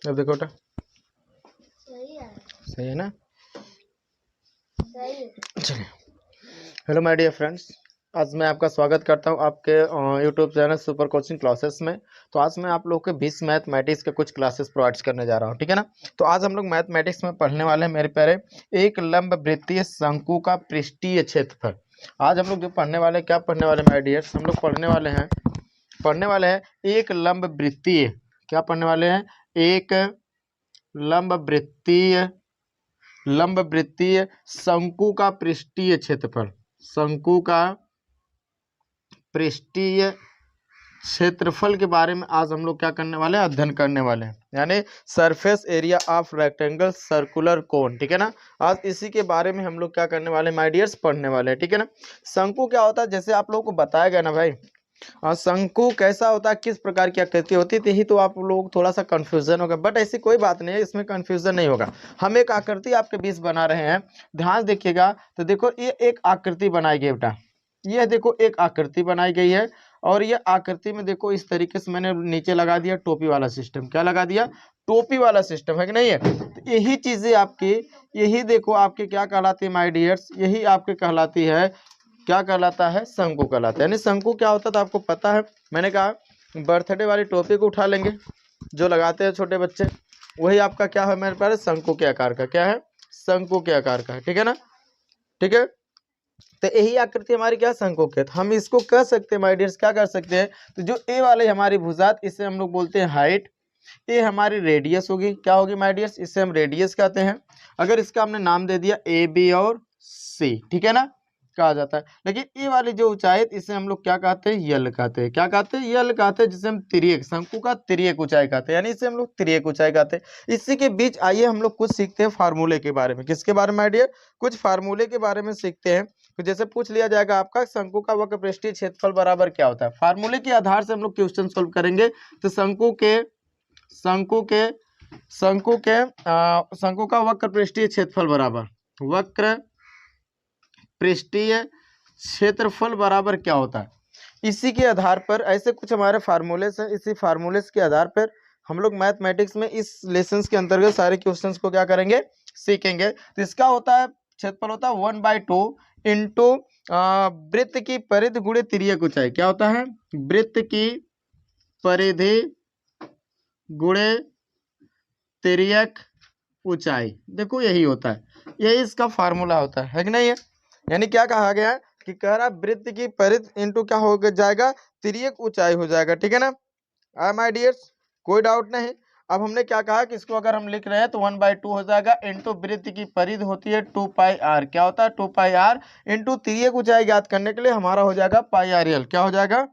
अब देखो बेटा, सही है ना? सही है। चलिए, हेलो माय डियर फ्रेंड्स, आज मैं आपका स्वागत करता हूं आपके YouTube channel super coaching classes में। तो आज मैं आप लोग के 20 मैथमेटिक्स के कुछ क्लासेस प्रोवाइड करने जा रहा हूं, ठीक है ना। तो आज हम लोग मैथमेटिक्स में पढ़ने वाले हैं मेरे प्यारे, एक लंब वृत्तीय शंकु का पृष्ठीय क्षेत्रफल। आज हम लोग जो पढ़ने वाले हैं, क्या पढ़ने वाले माय डियर्स, हम लोग पढ़ने वाले हैं एक लंब वृत्तीय, क्या पढ़ने वाले हैं, एक लंब वृत्तीय शंकु का पृष्ठीय क्षेत्रफल। शंकु का पृष्ठीय क्षेत्रफल के बारे में आज हम लोग क्या करने वाले हैं, अध्ययन करने वाले हैं, यानी surface area of rectangle circular cone, ठीक है ना। आज इसी के बारे में हम लोग क्या करने वाले हैं माय डियर्स, पढ़ने वाले हैं, ठीक है ना। शंकु क्या होता है, जैसे आप लोगों को बताया गया ना भाई, शंकु कैसा होता है, किस प्रकार की आकृति होती है, यही तो आप लोग थोड़ा सा कंफ्यूजन होगा, बट ऐसी कोई बात नहीं है, इसमें कंफ्यूजन नहीं होगा। हम एक आकृति आपके बीच बना रहे हैं, ध्यान देखिएगा। तो देखो, ये एक आकृति बनाई गई बेटा, ये देखो एक आकृति बनाई गई है, और ये आकृति में देखो इस तरीके से मैंने नीचे लगा दिया टोपी वाला सिस्टम। क्या लगा दिया, टोपी वाला सिस्टम, है कि नहीं है। तो यही चीजें आपकी, यही देखो आपके क्या कहलाती है माय डियर्स, यही आपके कहलाती है, क्या कहलाता है, शंकु कहलाता है। यानी शंकु क्या होता था आपको पता है, मैंने कहा बर्थडे वाली टोपी को उठा लेंगे जो लगाते हैं छोटे बच्चे, वही आपका क्या है मेरे पास, शंकु के आकार का, क्या है, शंकु के आकार का है, ठीक है ना। ठीक है, तो यही आकृति हमारी क्या, शंकु के। तो हम इसको कह सकते हैं माय डियर्स, क्या कर सकते हैं, तो जो ए वाले हमारी भुजात, इसे हम लोग बोलते हैं हाइट, ये हमारी रेडियस होगी, क्या होगी माय डियर्स, इसे हम रेडियस कहते हैं। अगर इसका हमने नाम दे दिया ए बी और सी, ठीक है ना, कहा जाता है। लेकिन ये वाली जो ऊंचाई, इसे हम लोग क्या कहते हैं, यल कहते हैं, क्या कहते हैं, यल कहते हैं, जिसे हम तिर्यक, शंकु का तिर्यक ऊंचाई कहते हैं, यानी इसे हम लोग तिर्यक ऊंचाई कहते हैं। इसी के बीच आइए हम लोग कुछ सीखते हैं फार्मूले के बारे में। किसके बारे में माय डियर, कुछ फार्मूले के बारे में सीखते हैं। तो जैसे पूछ लिया जाएगा आपका, शंकु का वक्र पृष्ठीय क्षेत्रफल बराबर क्या होता है, फार्मूले के आधार से हम लोग क्वेश्चन सोल्व करेंगे। तो शंकु का वक्र पृष्ठीय क्षेत्रफल बराबर, वक्र पृष्ठीय क्षेत्रफल बराबर क्या होता है, इसी के आधार पर ऐसे कुछ हमारे फार्मूलेस हैं। इसी फार्मूलेस के आधार पर हम लोग मैथमेटिक्स में इस लेसन्स के अंतर्गत सारे क्वेश्चंस को क्या करेंगे, सीखेंगे। तो इसका होता है, क्षेत्रफल होता है 1/2 इंटू वृत्त की परिधि गुणे तिर्यक ऊंचाई। क्या होता है, वृत्त की परिधि गुणे तिर्यक ऊंचाई, देखो यही होता है, यही इसका फार्मूला होता है कि नहीं है। यानी क्या कहा गया है कि कह रहा वृत्त की परिधि इंटू क्या हो जाएगा, तिर्यक ऊंचाई हो जाएगा, ठीक है ना। माय डियर्स, कोई डाउट नहीं। अब हमने क्या कहा कि इसको अगर हम लिख रहे हैं तो 1/2 हो जाएगा, इंटू वृत्त की परिधि होती है 2πr, क्या होता है 2πr, इंटू तिर्यक ऊंचाई ज्ञात करने के लिए हमारा हो जाएगा πrl, क्या हो जाएगा,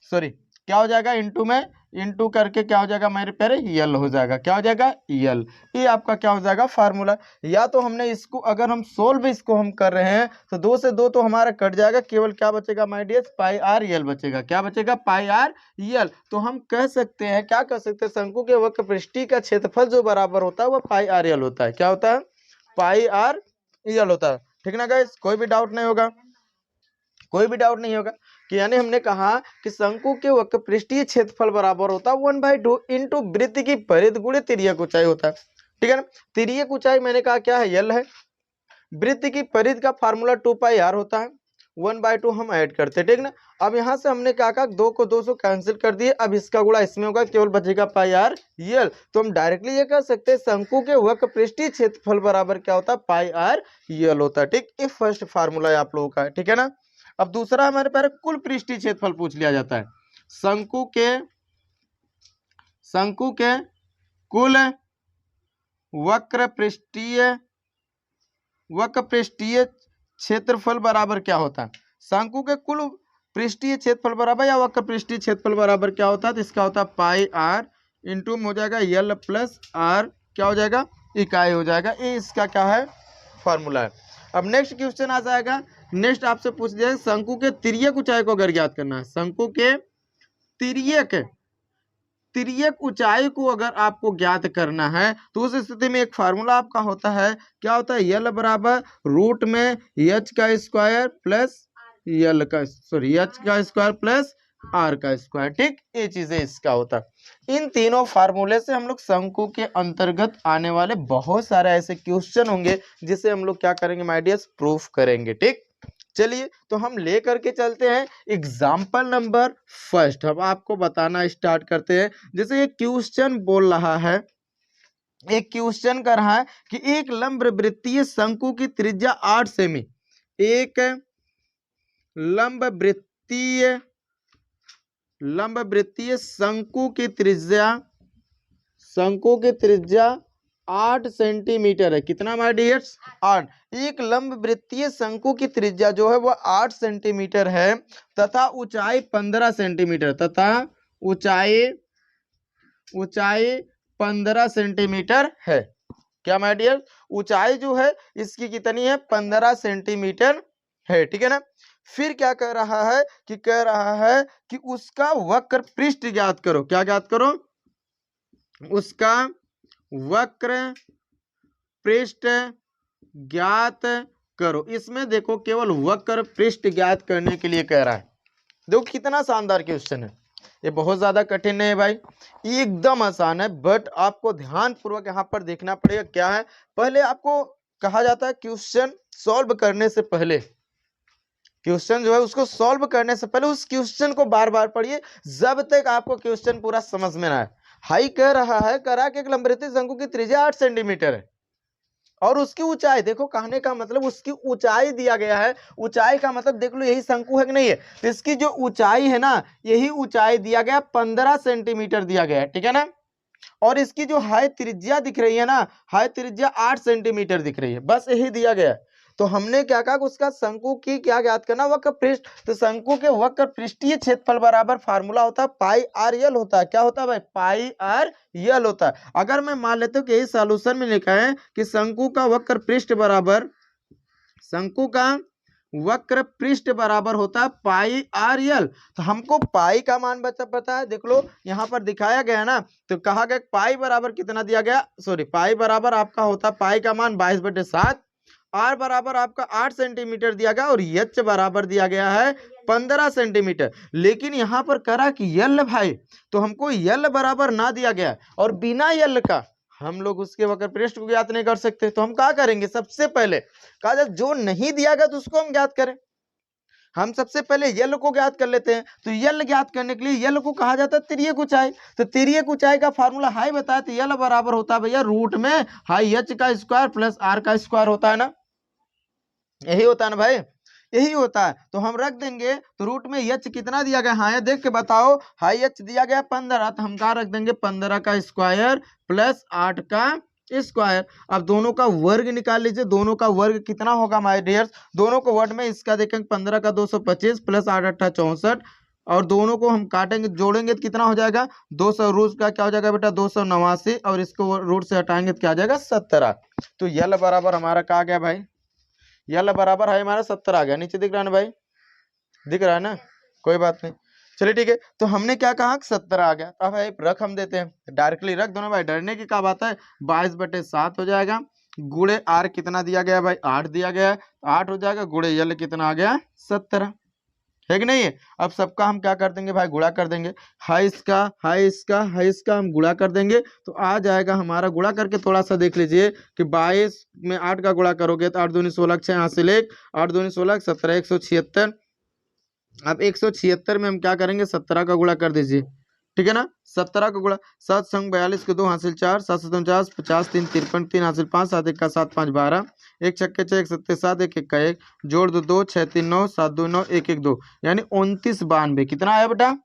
सॉरी क्या हो जाएगा, इंटू में इंटू करके क्या हो जाएगा मेरे प्यारे, यल हो जाएगा, क्या हो जाएगा, यल। ये आपका क्या हो जाएगा, फार्मूला। या तो हमने इसको, अगर हम सोल्व इसको हम कर रहे हैं तो 2 से 2 तो हमारा कट जाएगा, केवल क्या बचेगा माय डियर, πr l बचेगा, क्या बचेगा, πr l। तो हम कह सकते हैं, क्या कह सकते हैं, शंकु के वक्र पृष्ठीय का क्षेत्रफल जो बराबर होता है वो πr l होता है, क्या होता है, πr l होता है, ठीक ना गाइस। कोई भी डाउट नहीं होगा, कोई भी डाउट नहीं होगा कि यानी हमने कहा कि शंकु के वक्र पृष्ठीय क्षेत्रफल बराबर होता है 1/2 इंटू वृत्त की परिधि गुणे तिर्यक ऊंचाई होता है, ठीक है ना। तिर्यक ऊंचाई मैंने कहा क्या है, यल है। वृत्त की परिधि का फार्मूला 2πr होता है, 1/2 हम ऐड करते हैं, ठीक ना। अब यहाँ से हमने क्या कहा, 2 को 2 से कैंसिल कर दिए, अब इसका गुणा इसमें होगा, केवल बचेगा πr यल। तो हम डायरेक्टली ये कह सकते हैं शंकु के वक्र पृष्ठीय क्षेत्रफल बराबर क्या होता है, πr यल होता है, ठीक। ये फर्स्ट फार्मूला आप लोगों का है, ठीक है ना। अब दूसरा हमारे पास कुल पृष्ठीय क्षेत्रफल पूछ लिया जाता है। शंकु के कुल वक्र पृष्ठीय क्षेत्रफल बराबर क्या होता है, शंकु के कुल पृष्ठीय क्षेत्रफल बराबर या वक्र पृष्ठीय क्षेत्रफल बराबर क्या होता है, तो इसका होता है πr इंटू हो जाएगा यल प्लस r, क्या हो जाएगा, इकाई हो जाएगा। ये इसका क्या है, फार्मूला है। अब नेक्स्ट क्वेश्चन आ जाएगा, नेक्स्ट आपसे पूछ दिया शंकु के तिर्यक ऊंचाई को अगर ज्ञात करना है, शंकु के तिर्यक ऊंचाई को अगर आपको ज्ञात करना है तो उस स्थिति में एक फार्मूला आपका होता है, क्या होता है, यल बराबर रूट में h का स्क्वायर प्लस यल का, सॉरी h का स्क्वायर प्लस आर का स्क्वायर। ठीक, ये चीजें इसका होता है। इन तीनों फार्मूले से हम लोग शंकु के अंतर्गत आने वाले बहुत सारे ऐसे क्वेश्चन होंगे जिसे हम लोग क्या करेंगे माय डियर्स, प्रूफ करेंगे। ठीक, चलिए तो हम ले करके चलते हैं एग्जाम्पल नंबर फर्स्ट। अब आपको बताना स्टार्ट करते हैं। जैसे ये क्वेश्चन बोल रहा है, एक क्वेश्चन कर रहा है कि एक लंब वृत्तीय शंकु की त्रिज्या 8 सेमी, एक लंब वृत्तीय शंकु की त्रिज्या 8 सेंटीमीटर है। कितना माय डियर्स, 8। एक लंब वृत्तीय शंकु की त्रिज्या जो है वो 8 सेंटीमीटर है तथा ऊंचाई 15 सेंटीमीटर, तथा ऊंचाई 15 सेंटीमीटर है। क्या माय डियर, ऊंचाई जो है इसकी कितनी है, 15 सेंटीमीटर है। ठीक है ना। फिर क्या कह रहा है कि कह रहा है कि उसका वक्र पृष्ठ ज्ञात करो। क्या ज्ञात करो, उसका वक्र पृष्ठ ज्ञात करो। इसमें देखो केवल वक्र पृष्ठ ज्ञात करने के लिए कह रहा है। देखो कितना शानदार क्वेश्चन है, ये बहुत ज्यादा कठिन नहीं है भाई, ये एकदम आसान है। बट आपको ध्यान पूर्वक यहाँ पर देखना पड़ेगा। क्या है, पहले आपको कहा जाता है क्वेश्चन सॉल्व करने से पहले, क्वेश्चन जो है उसको सॉल्व करने से पहले उस क्वेश्चन को बार बार पढ़िए जब तक आपको क्वेश्चन पूरा समझ में ना आए। हाई कह रहा है, करा कि एक लंबवृत्तीय शंकु की त्रिज्या 8 सेंटीमीटर है और उसकी ऊंचाई, देखो कहने का मतलब उसकी ऊंचाई दिया गया है। ऊंचाई का मतलब देख लो यही शंकु है कि नहीं है, तो इसकी जो ऊंचाई है ना, यही ऊंचाई दिया गया 15 सेंटीमीटर दिया गया है। ठीक है ना। और इसकी जो हाई त्रिज्या दिख रही है ना, हाई त्रिज्या 8 सेंटीमीटर दिख रही है, बस यही दिया गया है। तो हमने क्या कहा कि उसका शंकु की क्या ज्ञात करना, वक्र पृष्ठ। तो शंकु के वक्र पृष्ठीय क्षेत्रफल बराबर फार्मूला होता है पाई आर यल होता है। क्या होता है भाई, पाई आर यल होता है। अगर मैं मान लेता हूँ कि यही सॉल्यूशन में लिखा है कि शंकु का वक्र पृष्ठ बराबर होता है पाई आर यल। तो हमको पाई का मान पता है, देख लो यहाँ पर दिखाया गया ना। तो कहा गया पाई बराबर कितना दिया गया, सॉरी पाई बराबर आपका होता है, पाई का मान 22/7, आर बराबर आपका 8 सेंटीमीटर दिया गया और एच बराबर दिया गया है 15 सेंटीमीटर। लेकिन यहाँ पर करा कि यल भाई, तो हमको यल बराबर ना दिया गया और बिना यल का हम लोग उसके वक्र पृष्ठ को ज्ञात नहीं कर सकते। तो हम क्या करेंगे, सबसे पहले कहा जाए जो नहीं दिया गया तो उसको हम ज्ञात करें। हम सबसे पहले यल को ज्ञात कर लेते हैं। तो यल ज्ञात करने के लिए यल को कहा जाता है तिर्यक ऊंचाई। तो तिर्यक ऊंचाई का फार्मूला हाई बताया, तो यल बराबर होता है भैया रूट में हाई एच का स्क्वायर प्लस आर का स्क्वायर होता है ना, यही होता है ना भाई, यही होता है। तो हम रख देंगे, तो रूट में एच कितना दिया गया, हाँ देख के बताओ, हाई एच दिया गया 15, तो हम कहा रख देंगे 15 का स्क्वायर प्लस 8 का स्क्वायर। अब दोनों का वर्ग निकाल लीजिए, दोनों का वर्ग कितना होगा माय डियर्स, दोनों को वर्ग में इसका देखेंगे 15 का 225 प्लस 8 8 64, और दोनों को हम काटेंगे जोड़ेंगे तो कितना हो जाएगा 200, रूट का क्या हो जाएगा बेटा 289, और इसको रूट से हटाएंगे तो क्या आ जाएगा 17। तो यल बराबर हमारा क्या आ गया भाई, यल बराबर है हमारा 17 आ गया। नीचे दिख रहा है ना भाई, दिख रहा है ना, कोई बात नहीं, चलिए ठीक है। तो हमने क्या कहा 17 आ गया। अब भाई रख हम देते हैं, डायरेक्टली रख दोनों भाई, डरने की क्या बात है, 22/7 हो जाएगा, गुड़े आर कितना दिया गया भाई 8 दिया गया है, 8 हो जाएगा, गुड़े यल कितना आ गया 17, है कि नहीं है। अब सबका हम क्या कर देंगे भाई, गुणा कर देंगे, हाई इसका हम गुणा कर देंगे, तो आ जाएगा हमारा, गुणा करके थोड़ा सा देख लीजिए कि 22 में 8 का गुणा करोगे तो 8 दूनी 16, 6 हासिल 1, 8 दूनी 16, 17, 176। अब 176 में हम क्या करेंगे, 17 का गुणा कर दीजिए, ठीक है ना। 17 का गुणा, 7 संग 42 के 2 हासिल 4, 7 49, 50 3 53, 3 हासिल 5, 7 1 का 7 5 12, 1 छक्के 6 1 7 7, 1 1 का 1, जोड़ दो 2 6 3 9, 7 2 9, 1 1 2, यानी 29 92। कितना आया बेटा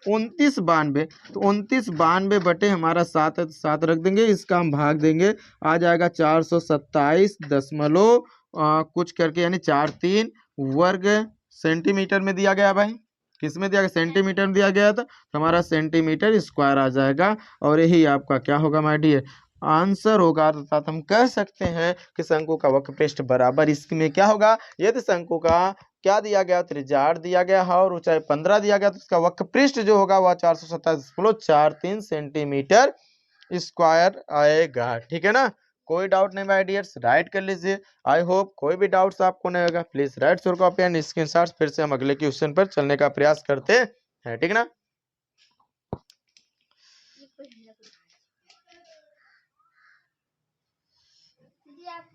29 92। तो 29 92 बटे हमारा 7 है, तो 7 रख देंगे, इसका हम भाग देंगे, आ जाएगा 427 दशमलव कुछ करके, यानी 43 वर्ग सेंटीमीटर में दिया गया भाई। किस में दिया गया, सेंटीमीटर में दिया गया था, तो हमारा सेंटीमीटर स्क्वायर आ जाएगा, और यही आपका क्या होगा माय डियर आंसर होगा। अर्थात हम कह सकते हैं कि शंकु का वक्र पृष्ठ बराबर इसमें क्या होगा, यदि शंकु का क्या दिया गया, त्रिज्या 8 दिया गया है और ऊंचाई 15 दिया गया, तो उसका वक्र पृष्ठ जो होगा वह 427.43 सेंटीमीटर स्क्वायर आएगा। ठीक है ना, कोई डाउट नहीं माय डियर्स, राइट कर लीजिए। आई होप कोई भी डाउट्स आपको नहीं होगा, please right sure copy and screenshots. फिर से हम अगले क्वेश्चन पर चलने का प्रयास करते है, ठीक ना। दीदी आप